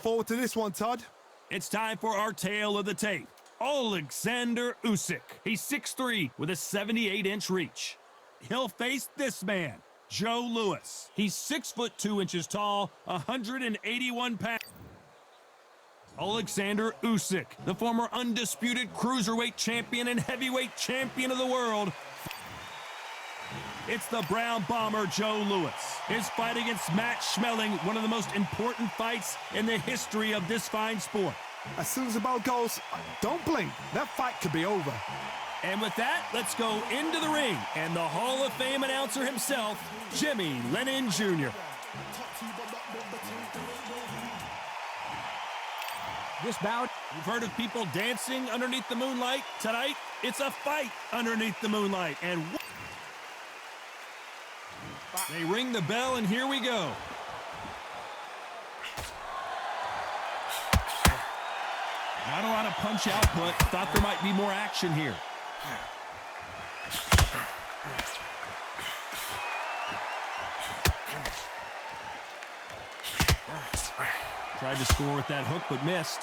Forward to this one, Todd. It's time for our tale of the tape. Alexander Usyk. He's 6'3" with a 78-inch reach. He'll face this man, Joe Louis. He's 6'2" tall, 181 pounds. Alexander Usyk, the former undisputed cruiserweight champion and heavyweight champion of the world. It's the Brown Bomber, Joe Louis. His fight against Matt Schmeling, one of the most important fights in the history of this fine sport. As soon as the ball goes, don't blink. That fight could be over. And with that, let's go into the ring and the Hall of Fame announcer himself, Jimmy Lennon Jr. This bout, you've heard of people dancing underneath the moonlight. Tonight, it's a fight underneath the moonlight. And they ring the bell, and here we go. Not a lot of punch output. Thought there might be more action here. Tried to score with that hook, but missed.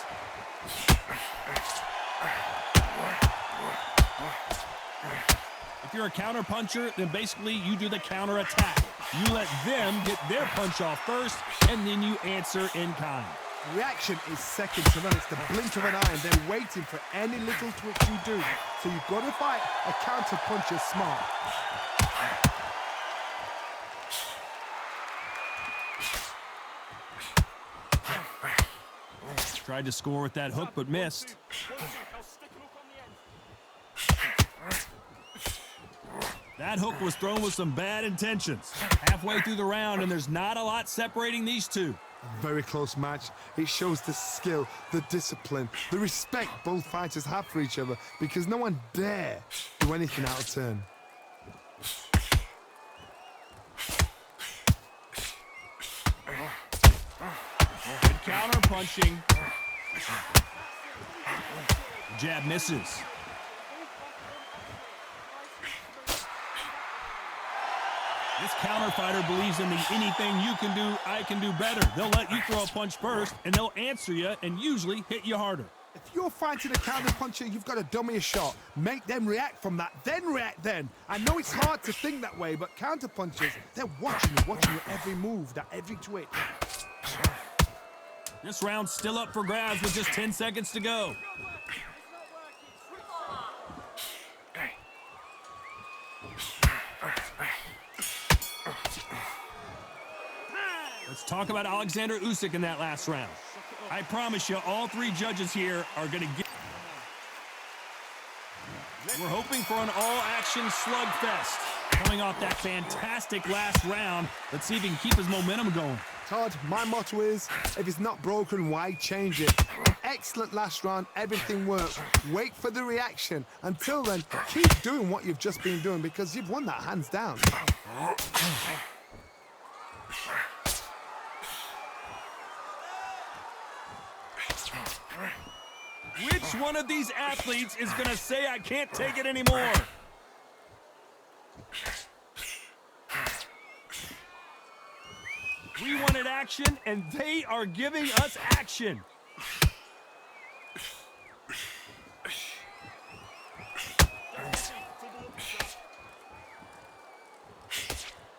If you're a counter puncher, then basically you do the counter attack. You let them get their punch off first, and then you answer in kind. Reaction is second to none. It's the blink of an eye, and they're waiting for any little twitch you do. So you've got to fight a counter puncher smart. Tried to score with that hook, but missed. That hook was thrown with some bad intentions. Halfway through the round, and there's not a lot separating these two. A very close match. It shows the skill, the discipline, the respect both fighters have for each other, because no one dare do anything out of turn. Good counter punching. Jab misses. This counter fighter believes in the anything you can do, I can do better. They'll let you throw a punch first, and they'll answer you and usually hit you harder. If you're fighting a counter puncher, you've got to dummy a shot. Make them react from that, then react then. I know it's hard to think that way, but counter punchers, they're watching you every move, that every twitch. This round's still up for grabs with just 10 seconds to go. Let's talk about Alexander Usyk in that last round. I promise you, all three judges here are going to get... We're hoping for an all-action slugfest. Coming off that fantastic last round, let's see if he can keep his momentum going. Todd, my motto is, if it's not broken, why change it? An excellent last round, everything worked. Wait for the reaction. Until then, keep doing what you've just been doing, because you've won that hands down. Which one of these athletes is going to say, I can't take it anymore? We wanted action, and they are giving us action.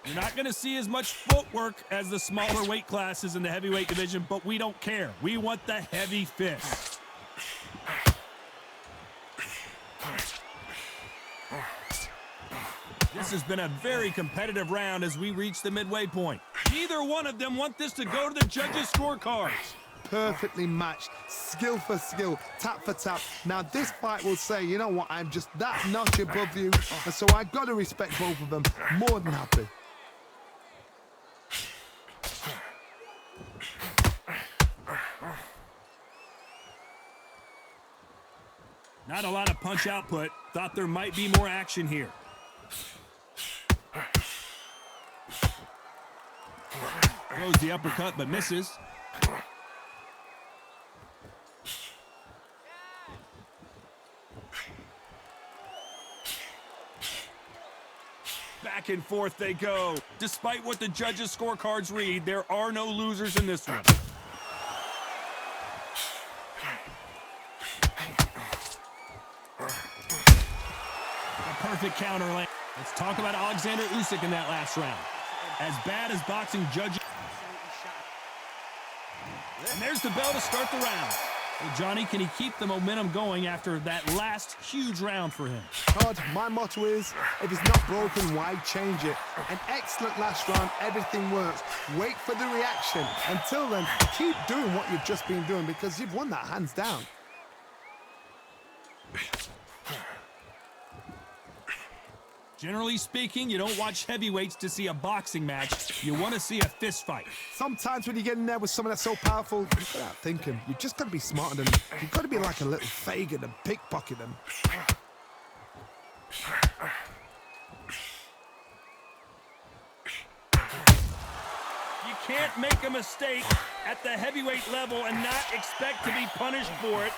You're not going to see as much footwork as the smaller weight classes in the heavyweight division, but we don't care. We want the heavy fist. This has been a very competitive round as we reach the midway point. Neither one of them want this to go to the judges' scorecards. Perfectly matched, skill for skill, tap for tap. Now this fight will say, you know what, I'm just that notch above you, and so I've got to respect both of them. More than happy. Not a lot of punch output. Thought there might be more action here. Throws the uppercut, but misses. Back and forth they go. go. Despite what the judges' scorecards read, there are no losers in this one. A perfect counter lane. Let's talk about Alexander Usyk in that last round. As bad as boxing judges. And there's the bell to start the round. Well, Johnny, can he keep the momentum going after that last huge round for him? Todd, my motto is, if it's not broken, why change it? An excellent last round, everything works. Wait for the reaction. Until then, keep doing what you've just been doing because you've won that hands down. Generally speaking, you don't watch heavyweights to see a boxing match. You want to see a fist fight. Sometimes when you get in there with someone that's so powerful, you've got to outthink him. You've just got to be smarter than them. You've got to be like a little Fagin and pickpocket them. You can't make a mistake at the heavyweight level and not expect to be punished for it.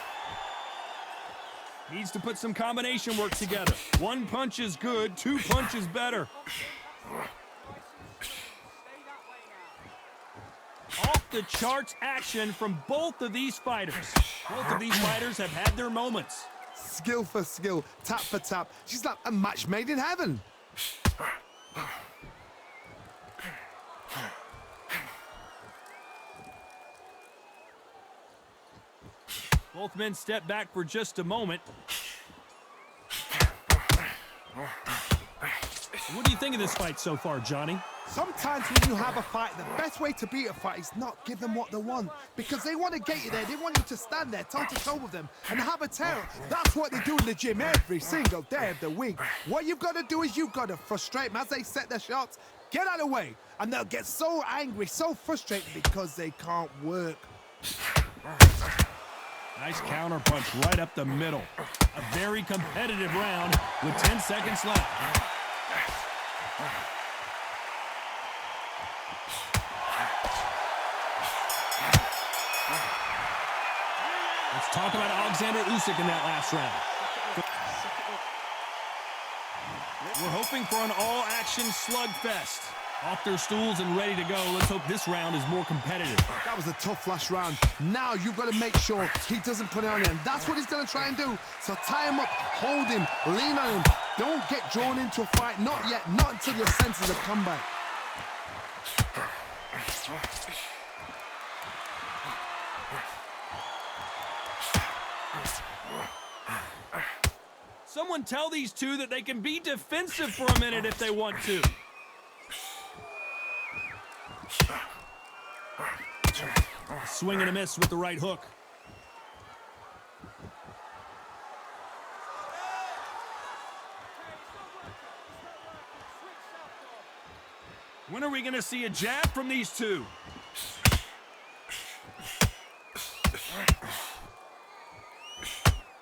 Needs to put some combination work together. One punch is good, two punches better. Off the charts action from both of these fighters. Both of these fighters have had their moments. Skill for skill, tap for tap. She's like a match made in heaven. Both men step back for just a moment. What do you think of this fight so far, Johnny? Sometimes when you have a fight, the best way to beat a fight is not give them what they want. Because they want to get you there. They want you to stand there toe-to-toe with them and have a terror. That's what they do in the gym every single day of the week. What you've got to do is you've got to frustrate them as they set their shots. Get out of the way. And they'll get so angry, so frustrated because they can't work. Nice counter punch right up the middle. A very competitive round with 10 seconds left. Let's talk about Alexander Usyk in that last round. We're hoping for an all-action slugfest. Off their stools and ready to go. Let's hope this round is more competitive. That was a tough last round. Now you've got to make sure he doesn't put it on him. That's what he's going to try and do. So tie him up, hold him, lean on him. Don't get drawn into a fight. Not yet. Not until your senses have come back. Someone tell these two that they can be defensive for a minute if they want to. Swing and a miss with the right hook. When are we going to see a jab from these two?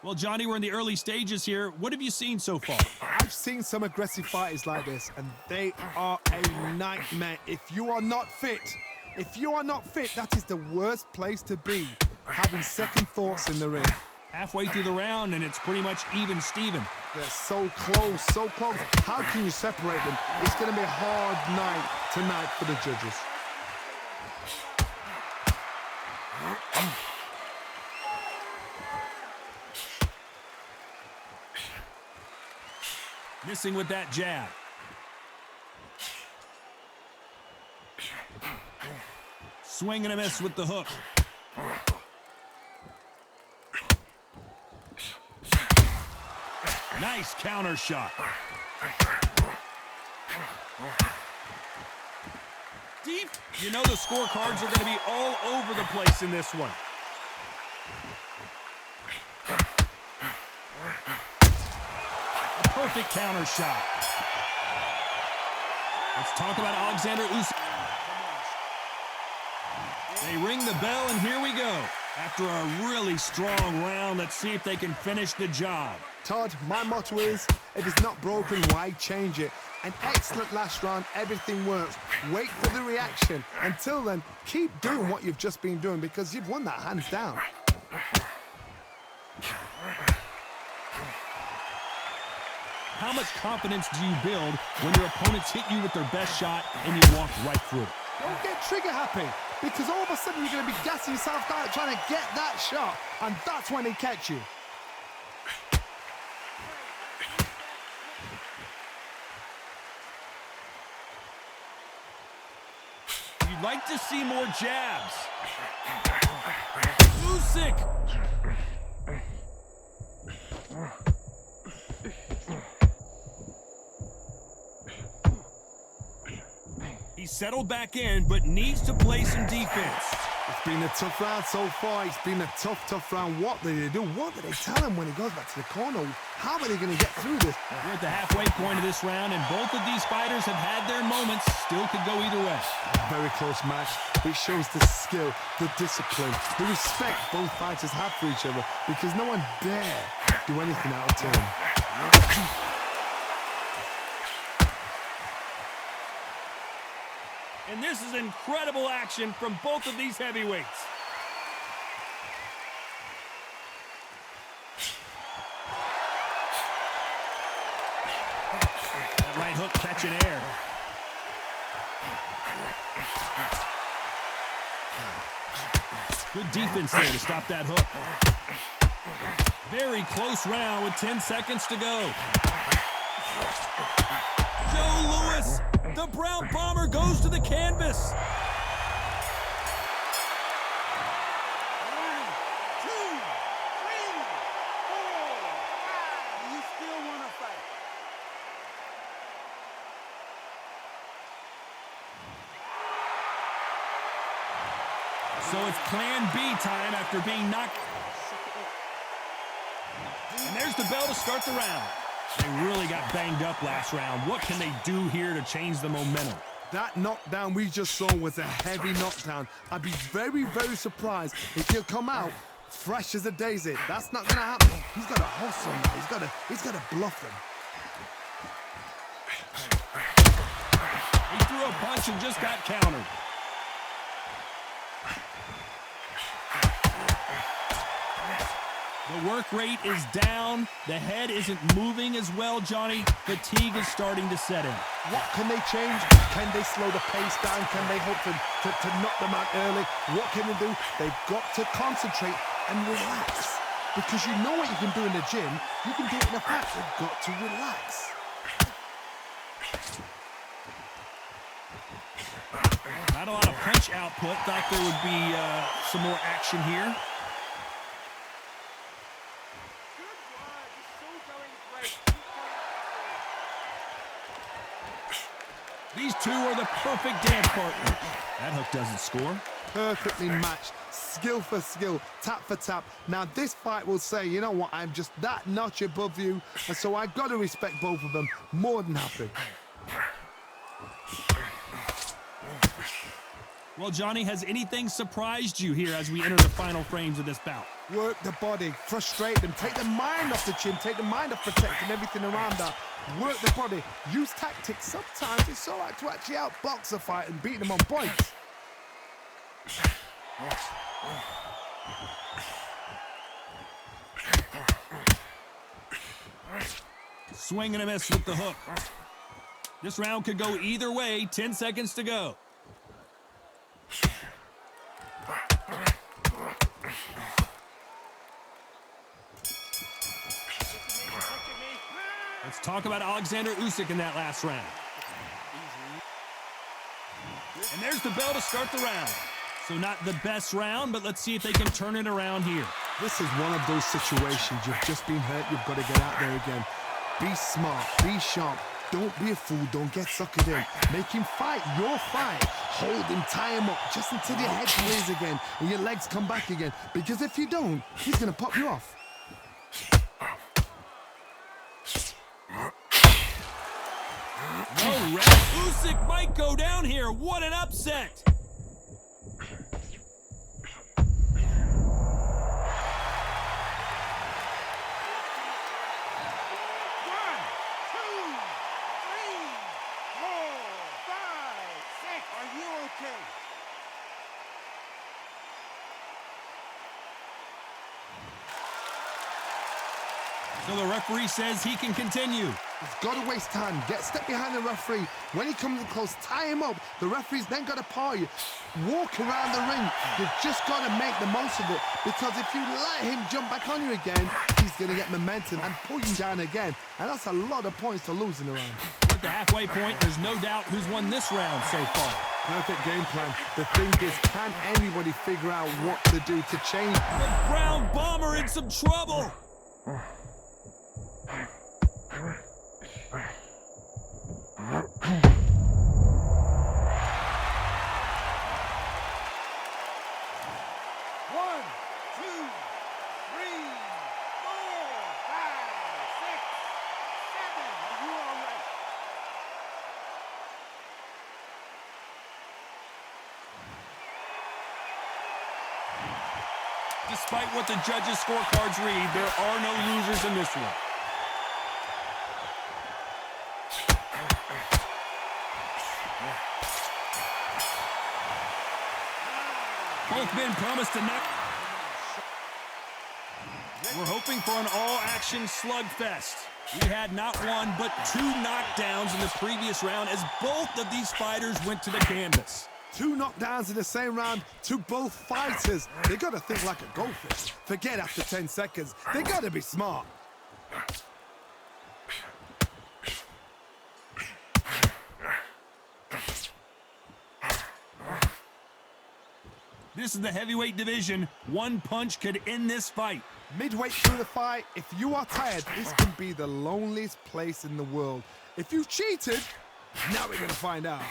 Well, Johnny, we're in the early stages here. What have you seen so far? I've seen some aggressive fighters like this, and they are a nightmare. If you are not fit, that is the worst place to be, having second thoughts in the ring. Halfway through the round, and it's pretty much even Steven. They're so close, so close. How can you separate them? It's going to be a hard night tonight for the judges. Missing with that jab. Swing and a miss with the hook. Nice counter shot. Deep. You know the scorecards are going to be all over the place in this one. A perfect counter shot. Let's talk about Alexander Usyk. They ring the bell, and here we go. After a really strong round, let's see if they can finish the job. Todd, my motto is, if it's not broken, why change it? An excellent last round, everything works. Wait for the reaction. Until then, keep doing what you've just been doing because you've won that hands down. How much confidence do you build when your opponents hit you with their best shot and you walk right through it? Don't get trigger happy. because all of a sudden you're going to be gassing yourself out trying to get that shot, and that's when they catch you. You'd like to see more jabs. Usyk. He's settled back in, but needs to play some defense. It's been a tough round so far. It's been a tough round. What did they do? What did they tell him when he goes back to the corner? How are they going to get through this? We're at the halfway point of this round, and both of these fighters have had their moments. Still could go either way. Very close match. It shows the skill, the discipline, the respect both fighters have for each other, because no one dare do anything out of turn. And this is incredible action from both of these heavyweights. That right hook catching air. Good defense there to stop that hook. Very close round with 10 seconds to go. Joe Louis, the Brown Bomber, goes to the canvas. 1, 2, 3, 4, 5. You still want to fight? So it's plan B time after being knocked. And there's the bell to start the round. They really got banged up last round. What can they do here to change the momentum? That knockdown we just saw was a heavy knockdown. I'd be very surprised if he'll come out fresh as a daisy. That's not gonna happen. He's got to hustle now. He's got to bluff them. He threw a punch and just got countered. The work rate is down. The head isn't moving as well, Johnny. Fatigue is starting to set in. What can they change? Can they slow the pace down? Can they hope to knock them out early? What can they do? They've got to concentrate and relax. Because you know what you can do in the gym. You can do it in a fight. They've got to relax. Not a lot of punch output. Thought there would be some more action here. These two are the perfect dance partners. That hook doesn't score. Perfectly matched, skill for skill, tap for tap. Now this fight will say, you know what, I'm just that notch above you, and so I've got to respect both of them. More than happy. Well, Johnny, has anything surprised you here as we enter the final frames of this bout? Work the body, frustrate them, take the mind off the chin, take the mind off protecting everything around that. Work the body, use tactics. Sometimes it's all right to actually outbox a fight and beat them on points. Swing and a miss with the hook. This round could go either way. 10 seconds to go. Let's talk about Alexander Usyk in that last round. And there's the bell to start the round. So not the best round, but let's see if they can turn it around here. This is one of those situations. You've just been hurt. You've got to get out there again. Be smart. Be sharp. Don't be a fool. Don't get suckered in. Make him fight your fight. Hold him, tie him up just until your head clears again and your legs come back again. Because if you don't, he's going to pop you off. No rest. Usyk might go down here. What an upset. So the referee says he can continue. He's got to waste time. Step behind the referee. When he comes in close, tie him up. The referee's then got to paw you. walk around the ring. You've just got to make the most of it, because if you let him jump back on you again, he's going to get momentum and pull you down again. And that's a lot of points to lose in a round. At the halfway point, there's no doubt who's won this round so far. Perfect game plan. The thing is, can anybody figure out what to do to change? The ground bomber in some trouble. Despite what the judges' scorecards read, there are no losers in this one. Both men promised to knock. We're hoping for an all-action slugfest. We had not one, but 2 knockdowns in the previous round as both of these fighters went to the canvas. 2 knockdowns in the same round to both fighters. They got to think like a goldfish. Forget after 10 seconds. They got to be smart. This is the heavyweight division. One punch could end this fight. Midway through the fight, if you are tired, this can be the loneliest place in the world. If you cheated, now we're going to find out.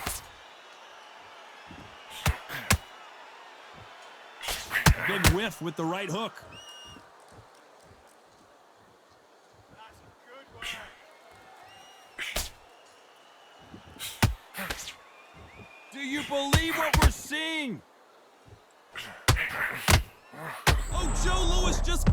Big whiff with the right hook. Do you believe what we're seeing? Oh, Joe Louis just...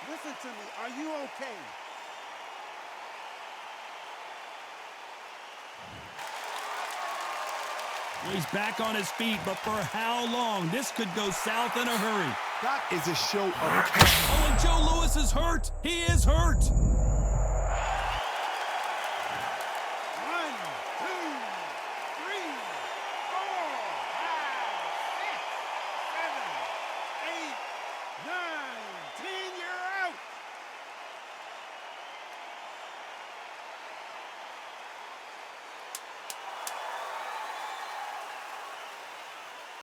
Listen to me. Are you okay? Well, he's back on his feet, but for how long? This could go south in a hurry. That is a show of... Oh, and Joe Louis is hurt. He is hurt.